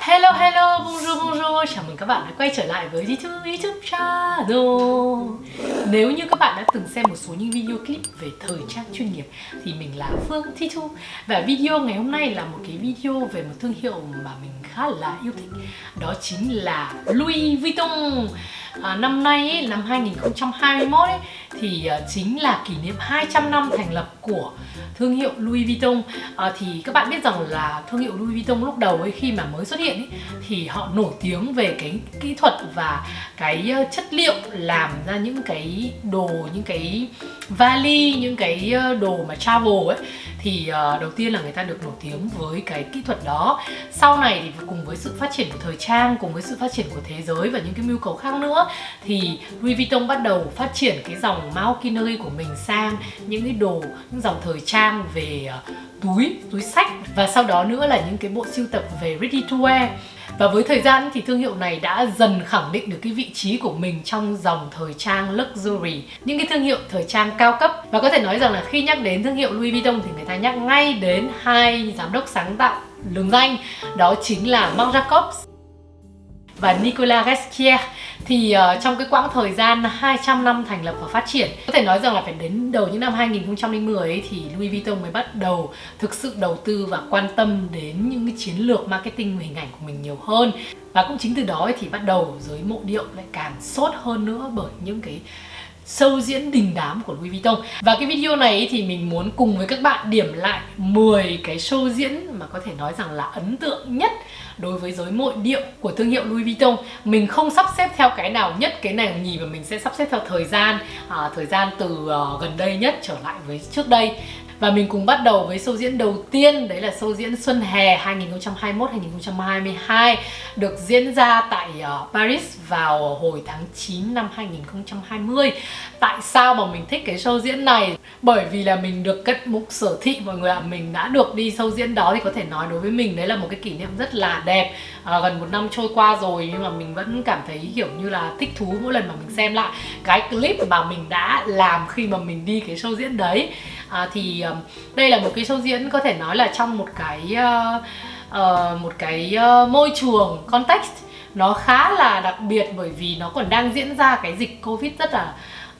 Hello hello, bonjour bonjour. Chào mừng các bạn đã quay trở lại với YouTube channel. Nếu như các bạn đã từng xem một số những video clip về thời trang chuyên nghiệp thì mình là Phương Thi Thu. Và video ngày hôm nay là một cái video về một thương hiệu mà mình khá là yêu thích. Đó chính là Louis Vuitton. Năm nay ấy, năm 2021 ấy, thì chính là kỷ niệm 200 năm thành lập của thương hiệu Louis Vuitton. Thì các bạn biết rằng là thương hiệu Louis Vuitton lúc đầu ấy, khi mà mới xuất hiện ấy, thì họ nổi tiếng về cái kỹ thuật và cái chất liệu làm ra những cái đồ, những cái vali, những cái đồ mà travel ấy. Thì đầu tiên là người ta được nổi tiếng với cái kỹ thuật đó. Sau này thì cùng với sự phát triển của thời trang, cùng với sự phát triển của thế giới và những cái mưu cầu khác nữa, thì Louis Vuitton bắt đầu phát triển cái dòng Maroquinerie của mình sang những cái đồ, những dòng thời trang về túi xách, và sau đó nữa là những cái bộ sưu tập về ready to wear. Và với thời gian thì thương hiệu này đã dần khẳng định được cái vị trí của mình trong dòng thời trang luxury, những cái thương hiệu thời trang cao cấp. Và có thể nói rằng là khi nhắc đến thương hiệu Louis Vuitton thì người ta nhắc ngay đến hai giám đốc sáng tạo lừng danh, đó chính là Marc Jacobs và Nicolas Ghesquière. Thì trong cái quãng thời gian 200 năm thành lập và phát triển, có thể nói rằng là phải đến đầu những năm 2010 ấy, thì Louis Vuitton mới bắt đầu thực sự đầu tư và quan tâm đến những cái chiến lược marketing hình ảnh của mình nhiều hơn. Và cũng chính từ đó ấy, thì bắt đầu giới mộ điệu lại càng sốt hơn nữa bởi những cái show diễn đình đám của Louis Vuitton. Và cái video này ấy, thì mình muốn cùng với các bạn điểm lại 10 cái show diễn mà có thể nói rằng là ấn tượng nhất đối với giới mộ điệu của thương hiệu Louis Vuitton. Mình không sắp xếp theo cái nào nhất, cái nào nhì, và mình sẽ sắp xếp theo thời gian từ gần đây nhất trở lại với trước đây. Và mình cùng bắt đầu với show diễn đầu tiên, đấy là show diễn Xuân Hè 2021-2022 được diễn ra tại Paris vào hồi tháng 9 năm 2020. Tại sao mà mình thích cái show diễn này? Bởi vì là mình được cất mục sở thị mọi người ạ. Mình đã được đi show diễn đó thì có thể nói đối với mình đấy là một cái kỷ niệm rất là đẹp. Gần một năm trôi qua rồi nhưng mà mình vẫn cảm thấy kiểu như là thích thú mỗi lần mà mình xem lại cái clip mà mình đã làm khi mà mình đi cái show diễn đấy. Đây là một cái show diễn có thể nói là trong một cái môi trường context nó khá là đặc biệt, bởi vì nó còn đang diễn ra cái dịch Covid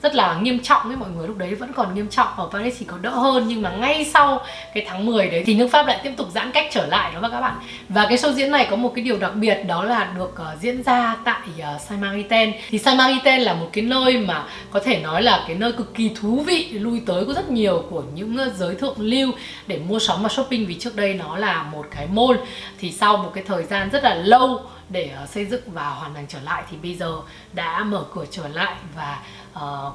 rất là nghiêm trọng ấy mọi người. Lúc đấy vẫn còn nghiêm trọng, ở Paris thì có đỡ hơn, nhưng mà ngay sau cái tháng 10 đấy thì nước Pháp lại tiếp tục giãn cách trở lại đó các bạn. Và cái show diễn này có một cái điều đặc biệt, đó là được diễn ra tại Saint-Martin. Thì Saint-Martin là một cái nơi mà có thể nói là cái nơi cực kỳ thú vị, lui tới có rất nhiều của những giới thượng lưu để mua sắm và shopping, vì trước đây nó là một cái mall. Thì sau một cái thời gian rất là lâu để xây dựng và hoàn thành trở lại thì bây giờ đã mở cửa trở lại, và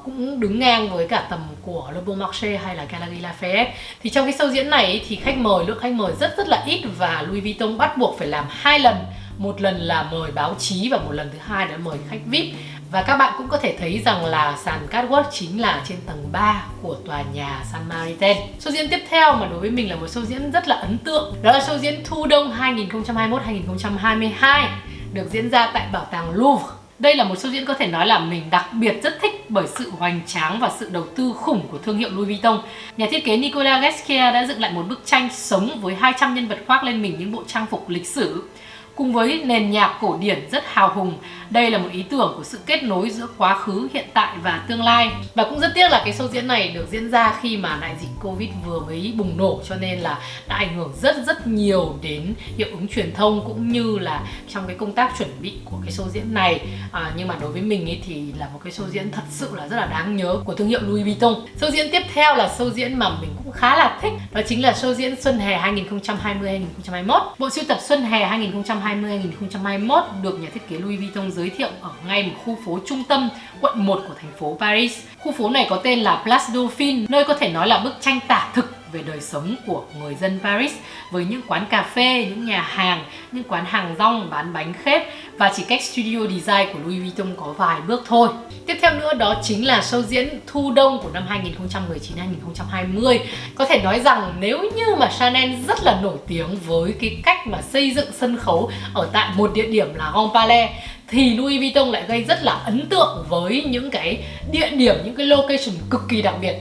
cũng đứng ngang với cả tầm của Le Bon Marché hay là Galeries Lafayette. Thì trong cái show diễn này thì lượng khách mời rất là ít, và Louis Vuitton bắt buộc phải làm 2 lần. Một lần là mời báo chí và một lần thứ hai là mời khách VIP. Và các bạn cũng có thể thấy rằng là sàn catwalk chính là trên tầng 3 của tòa nhà Saint-Martin. Show diễn tiếp theo mà đối với mình là một show diễn rất là ấn tượng, đó là show diễn Thu Đông 2021-2022 được diễn ra tại Bảo tàng Louvre. Đây là một show diễn có thể nói là mình đặc biệt rất thích bởi sự hoành tráng và sự đầu tư khủng của thương hiệu Louis Vuitton. Nhà thiết kế Nicolas Ghesquière đã dựng lại một bức tranh sống với 200 nhân vật khoác lên mình những bộ trang phục lịch sử. Cùng với nền nhạc cổ điển rất hào hùng, đây là một ý tưởng của sự kết nối giữa quá khứ, hiện tại và tương lai. Và cũng rất tiếc là cái show diễn này được diễn ra khi mà đại dịch Covid vừa mới bùng nổ, cho nên là đã ảnh hưởng rất nhiều đến hiệu ứng truyền thông cũng như là trong cái công tác chuẩn bị của cái show diễn này. Nhưng mà đối với mình ấy thì là một cái show diễn thật sự là rất là đáng nhớ của thương hiệu Louis Vuitton. Show diễn tiếp theo là show diễn mà mình cũng khá là thích, đó chính là show diễn Xuân Hè 2020-2021. Bộ sưu tập Xuân Hè 2020-2021 được nhà thiết kế Louis Vuitton giới thiệu ở ngay một khu phố trung tâm quận 1 của thành phố Paris. Khu phố này có tên là Place Dauphine, nơi có thể nói là bức tranh tả thực về đời sống của người dân Paris, với những quán cà phê, những nhà hàng, những quán hàng rong bán bánh khép, và chỉ cách studio design của Louis Vuitton có vài bước thôi. Tiếp theo nữa đó chính là show diễn Thu Đông của năm 2019-2020. Có thể nói rằng nếu như mà Chanel rất là nổi tiếng với cái cách mà xây dựng sân khấu ở tại một địa điểm là Grand Palais, thì Louis Vuitton lại gây rất là ấn tượng với những cái địa điểm, những cái location cực kỳ đặc biệt.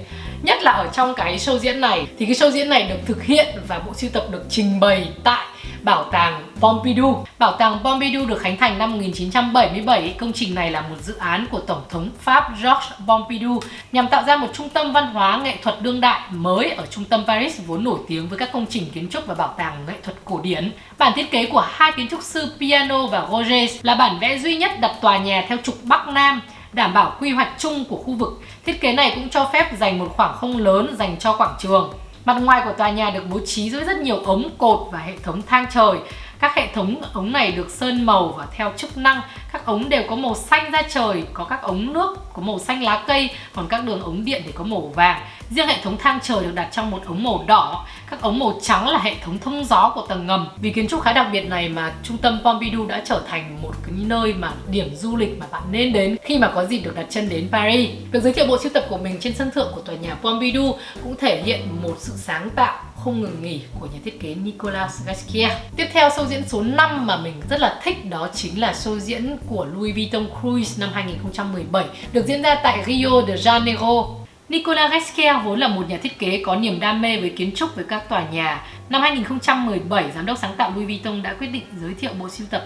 Nhất là ở trong cái show diễn này, thì cái show diễn này được thực hiện và bộ sưu tập được trình bày tại Bảo tàng Pompidou. Bảo tàng Pompidou được khánh thành năm 1977. Công trình này là một dự án của Tổng thống Pháp Georges Pompidou nhằm tạo ra một trung tâm văn hóa nghệ thuật đương đại mới ở trung tâm Paris, vốn nổi tiếng với các công trình kiến trúc và bảo tàng nghệ thuật cổ điển. Bản thiết kế của hai kiến trúc sư Piano và Roger là bản vẽ duy nhất đặt tòa nhà theo trục Bắc Nam, đảm bảo quy hoạch chung của khu vực. Thiết kế này cũng cho phép dành một khoảng không lớn dành cho quảng trường. Mặt ngoài của tòa nhà được bố trí với rất nhiều ống cột và hệ thống thang trời. Các hệ thống ống này được sơn màu và theo chức năng. Các ống đều có màu xanh da trời, có các ống nước có màu xanh lá cây, còn các đường ống điện thì có màu vàng. Riêng hệ thống thang trời được đặt trong một ống màu đỏ. Các ống màu trắng là hệ thống thông gió của tầng ngầm. Vì kiến trúc khá đặc biệt này mà trung tâm Pompidou đã trở thành một cái nơi mà điểm du lịch mà bạn nên đến khi mà có dịp được đặt chân đến Paris. Việc giới thiệu bộ sưu tập của mình trên sân thượng của tòa nhà Pompidou cũng thể hiện một sự sáng tạo không ngừng nghỉ của nhà thiết kế Nicolas Ghesquière. Tiếp theo, show diễn số 5 mà mình rất là thích đó chính là show diễn của Louis Vuitton Cruise năm 2017, được diễn ra tại Rio de Janeiro. Nicolas Ghesquière vốn là một nhà thiết kế có niềm đam mê với kiến trúc với các tòa nhà. Năm 2017, giám đốc sáng tạo Louis Vuitton đã quyết định giới thiệu bộ sưu tập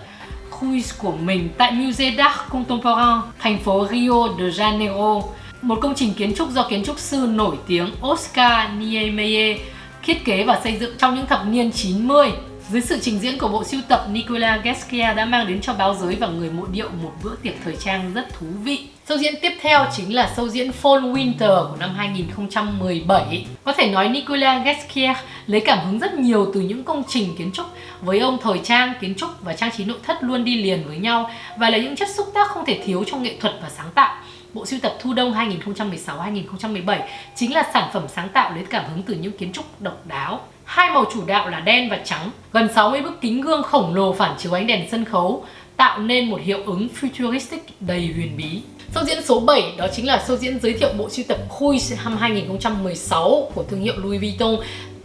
Cruise của mình tại Musée d'Art Contemporain, thành phố Rio de Janeiro. Một công trình kiến trúc do kiến trúc sư nổi tiếng Oscar Niemeyer thiết kế và xây dựng trong những thập niên 90. Dưới sự trình diễn của bộ sưu tập, Nicolas Ghesquière đã mang đến cho báo giới và người mộ điệu một bữa tiệc thời trang rất thú vị. Show diễn tiếp theo chính là show diễn Fall Winter của năm 2017. Có thể nói Nicolas Ghesquière lấy cảm hứng rất nhiều từ những công trình kiến trúc. Với ông, thời trang, kiến trúc và trang trí nội thất luôn đi liền với nhau và là những chất xúc tác không thể thiếu trong nghệ thuật và sáng tạo. Bộ sưu tập Thu Đông 2016-2017 chính là sản phẩm sáng tạo lấy cảm hứng từ những kiến trúc độc đáo. Hai màu chủ đạo là đen và trắng. Gần 60 bức kính gương khổng lồ phản chiếu ánh đèn sân khấu tạo nên một hiệu ứng futuristic đầy huyền bí. Show diễn số 7 đó chính là show diễn giới thiệu bộ sưu tập Cruise năm 2016 của thương hiệu Louis Vuitton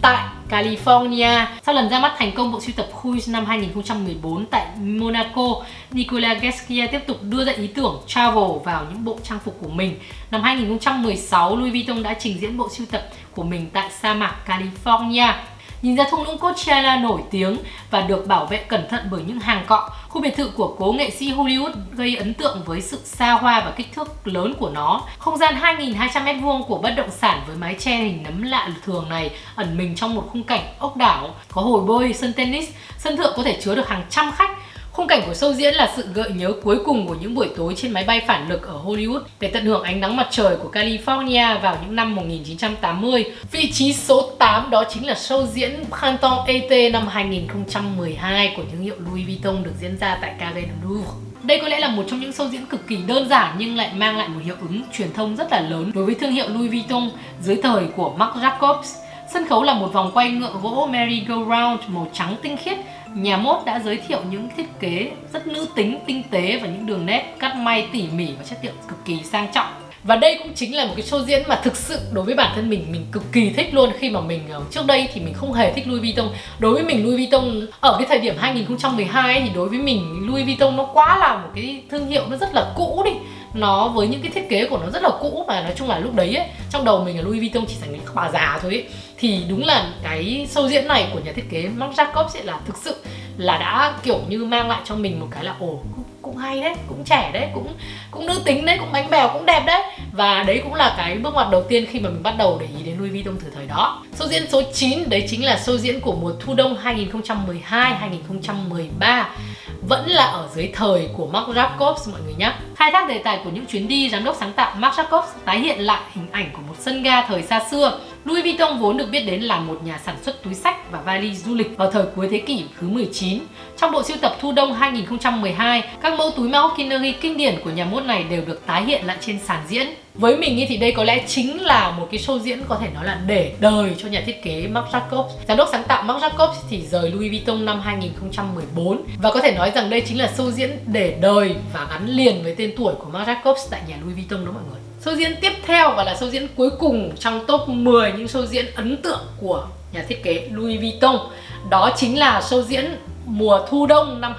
tại California. Sau lần ra mắt thành công bộ sưu tập Cruise năm 2014 tại Monaco, Nicolas Ghesquière tiếp tục đưa ra ý tưởng travel vào những bộ trang phục của mình. Năm 2016, Louis Vuitton đã trình diễn bộ sưu tập của mình tại sa mạc California. Nhìn ra thung lũng Coachella nổi tiếng và được bảo vệ cẩn thận bởi những hàng cọ, khu biệt thự của cố nghệ sĩ Hollywood gây ấn tượng với sự xa hoa và kích thước lớn của nó. Không gian 2.200m² của bất động sản với mái che hình nấm lạ thường này ẩn mình trong một khung cảnh ốc đảo, có hồ bơi, sân tennis, sân thượng có thể chứa được hàng trăm khách. Khung cảnh của show diễn là sự gợi nhớ cuối cùng của những buổi tối trên máy bay phản lực ở Hollywood để tận hưởng ánh nắng mặt trời của California vào những năm 1980. Vị trí số 8 đó chính là show diễn Printemps été năm 2012 của thương hiệu Louis Vuitton được diễn ra tại Carré de Louvre. Đây có lẽ là một trong những show diễn cực kỳ đơn giản nhưng lại mang lại một hiệu ứng truyền thông rất là lớn đối với thương hiệu Louis Vuitton dưới thời của Marc Jacobs. Sân khấu là một vòng quay ngựa gỗ merry-go-round màu trắng tinh khiết. Nhà mốt đã giới thiệu những thiết kế rất nữ tính, tinh tế và những đường nét cắt may tỉ mỉ và chất liệu cực kỳ sang trọng. Và đây cũng chính là một cái show diễn mà thực sự đối với bản thân mình cực kỳ thích luôn, khi mà mình trước đây thì mình không hề thích Louis Vuitton. Đối với mình Louis Vuitton ở cái thời điểm 2012 ấy, thì đối với mình Louis Vuitton nó quá là một cái thương hiệu nó rất là cũ đi. Nó với những cái thiết kế của nó rất là cũ và nói chung là lúc đấy ấy, trong đầu mình là Louis Vuitton chỉ dành cho các bà già thôi ấy. Thì đúng là cái show diễn này của nhà thiết kế Marc Jacobs ấy là thực sự là đã kiểu như mang lại cho mình một cái là cũng hay đấy, cũng trẻ đấy, cũng nữ tính đấy, cũng bánh bèo, cũng đẹp đấy. Và đấy cũng là cái bước ngoặt đầu tiên khi mà mình bắt đầu để ý đến Louis Vuitton từ thời đó. Show diễn số 9 đấy chính là show diễn của mùa Thu Đông 2012-2013. Vẫn là ở dưới thời của Marc Jacobs mọi người nhé. Khai thác đề tài của những chuyến đi, giám đốc sáng tạo Marc Jacobs tái hiện lại hình ảnh của một sân ga thời xa xưa. Louis Vuitton vốn được biết đến là một nhà sản xuất túi xách và vali du lịch vào thời cuối thế kỷ thứ 19. Trong bộ sưu tập Thu Đông 2012, các mẫu túi Maroquinerie kinh điển của nhà mốt này đều được tái hiện lại trên sàn diễn. Với mình thì đây có lẽ chính là một cái show diễn có thể nói là để đời cho nhà thiết kế Marc Jacobs. Giám đốc sáng tạo Marc Jacobs thì rời Louis Vuitton năm 2014 và có thể nói rằng đây chính là show diễn để đời và gắn liền với tên tuổi của Marc Jacobs tại nhà Louis Vuitton đó mọi người. Show diễn tiếp theo và là show diễn cuối cùng trong top 10 những show diễn ấn tượng của nhà thiết kế Louis Vuitton đó chính là show diễn mùa thu đông năm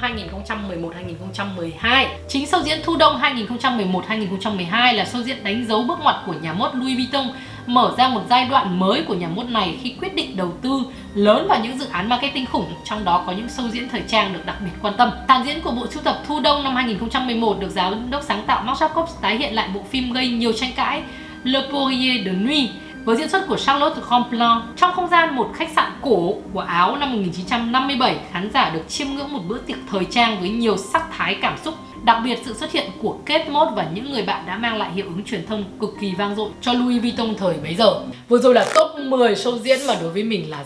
2011-2012. Chính show diễn thu đông 2011-2012 là show diễn đánh dấu bước ngoặt của nhà mốt Louis Vuitton, mở ra một giai đoạn mới của nhà mốt này khi quyết định đầu tư lớn vào những dự án marketing khủng, trong đó có những show diễn thời trang được đặc biệt quan tâm. Dàn diễn của bộ sưu tập thu đông năm 2011 được giám đốc sáng tạo Marc Jacobs tái hiện lại bộ phim gây nhiều tranh cãi Le Poirier de Nuit với diễn xuất của Charlotte Rampling. Trong không gian một khách sạn cổ của Áo năm 1957, khán giả được chiêm ngưỡng một bữa tiệc thời trang với nhiều sắc thái cảm xúc. Đặc biệt, sự xuất hiện của Kate Moss và những người bạn đã mang lại hiệu ứng truyền thông cực kỳ vang dội cho Louis Vuitton thời bấy giờ. Vừa rồi là top 10 show diễn mà đối với mình là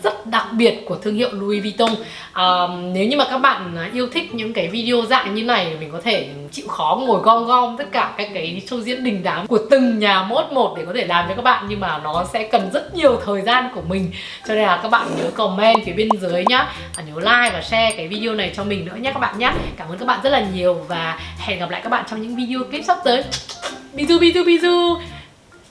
rất đặc biệt của thương hiệu Louis Vuitton. Nếu như mà các bạn yêu thích những cái video dạng như này, mình có thể chịu khó ngồi gom tất cả các cái show diễn đình đám của từng nhà mốt một để có thể làm cho các bạn, nhưng mà nó sẽ cần rất nhiều thời gian của mình, cho nên là các bạn nhớ comment phía bên dưới nhá, nhớ like và share cái video này cho mình nữa nhé các bạn nhé. Cảm ơn các bạn rất là nhiều và hẹn gặp lại các bạn trong những video clip sắp tới. Bisous bisous bisous.